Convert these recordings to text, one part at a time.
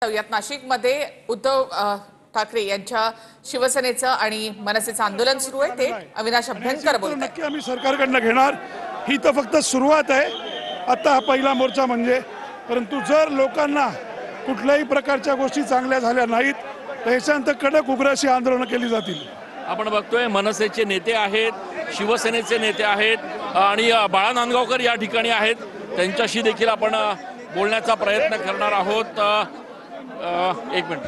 यात नाशिकमध्ये उद्धव ठाकरे यांच्या शिवसेनेचं आणि मनसेचं आंदोलन सुरू आहे। ते अविनाश अभ्यंकर बोलतात। नक्की आम्ही सरकारकडनं घेणार, ही तर फक्त सुरुवात आहे। आता हा पहिला मोर्चा म्हणजे, परंतु जर लोकांना कुठल्याही प्रकारच्या गोष्टी चांगल्या झाल्या नाहीत तर ह्याच्यानंतर कडक उग्रशी आंदोलन केली जातील। आपण बघतोय मनसेचे नेते आहेत, शिवसेनेचे नेते आहेत आणि बाळा नांदगावकर या ठिकाणी आहेत। त्यांच्याशी देखील आपण बोलण्याचा प्रयत्न करणार आहोत। एक मिनिट।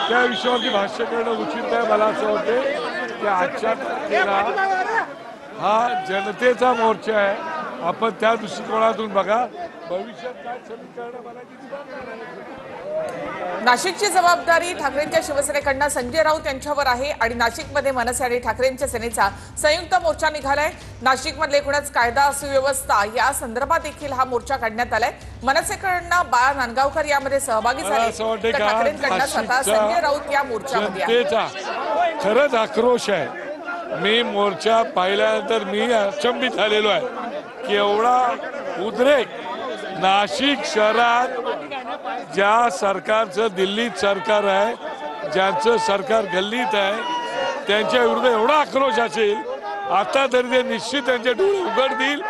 त्या विषयावरती भाष्य करणं उचित आहे। मला असं वाटते की आजच्या तारखेला हा जनतेचा मोर्चा आहे। आपण त्या दृष्टिकोनातून बघा, भविष्यात काय समीकरण बनायची। नाशिकची जबाबदारी ठाकरेंच्या शिवसेनेकडनं संजय राऊत यांच्यावर आहे आणि नाशिकमध्ये मनसे आणि ठाकरेंच्या सेनेचा संयुक्त मोर्चा निघालाय। नाशिकमधले एकूणच कायदा सुव्यवस्था या संदर्भात देखील हा मोर्चा काढण्यात आलाय। मनसेकडनं बाळा नांदगावकर यामध्ये सहभागी झाले, तर ठाकरेंकडनं स्वतः संजय राऊत या मोर्चामध्ये आहेत। खरंच आक्रोश आहे। मी मोर्चा पाहिल्यानंतर मी अचंबित झालेलो आहे की एवढा उद्रेक नाशिक शहरात, ज्या सरकारचं दिल्लीत सरकार आहे, ज्यांचं सरकार गल्लीत आहे, त्यांच्या विरुद्ध एवढा आक्रोश असेल। आता तरी ते निश्चित त्यांचे डोळे उघडतील,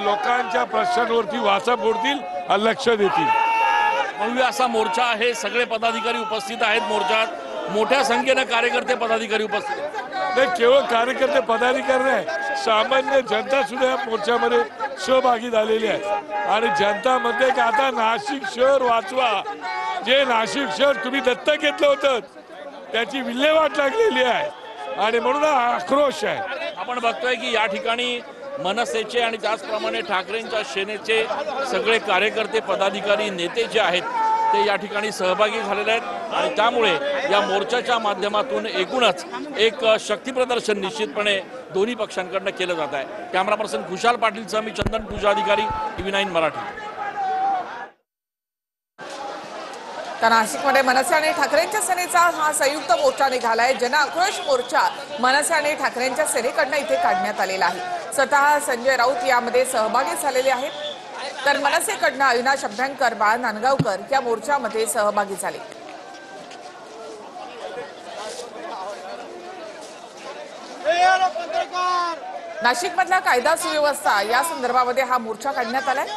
लोकांच्या प्रश्नांवरती वाचा फोडतील, लक्ष देतील। म्हणून असा मोर्चा आहे। सगळे पदाधिकारी उपस्थित आहेत मोर्चात, मोठ्या संख्येने कार्यकर्ते पदाधिकारी उपस्थित आहेत। नाही, केवळ कार्यकर्ते पदाधिकारी नाही, सामान्य जनता सुद्धा या मोर्चामध्ये सहभागी झालेली आहे। आणि जनता म्हणते की आता नाशिक शहर वाचवा। जे नाशिक शहर तुम्ही दत्तक घेतलं होतं त्याची विल्हेवाट लागलेली आहे आणि म्हणून हा आक्रोश आहे। आपण बघतोय की या ठिकाणी मनसेचे आणि त्याचप्रमाणे ठाकरेंच्या सेनेचे सगळे कार्यकर्ते पदाधिकारी नेते जे आहेत ते या ठिकाणी सहभागी झालेले आहेत आणि त्यामुळे या मोर्चाच्या माध्यमातून एकूणच एक शक्ती प्रदर्शन निश्चितपणे दोन्ही पक्षांकडून केलं जात आहे। कॅमेरा पर्सन खुशाल पाटीलसह मी चंदन पूजा अधिकारी TV9 मराठी। तर नाशिकमध्ये मनसे आणि ठाकरेंच्या सेनेचा हा संयुक्त मोर्चा निघालाय। जन आक्रोश मोर्चा मनसे आणि ठाकरेंच्या सेनेकडनं इथे काढण्यात आलेला आहे। स्वतः संजय राऊत यामध्ये सहभागी झालेले आहेत, तर मनसेकडनं अविनाश अभ्यंकर, बाळा नांदगावकर या मोर्चामध्ये सहभागी झाले। नाशिकमधला कायदा सुव्यवस्था या संदर्भामध्ये हा मोर्चा काढण्यात आलाय।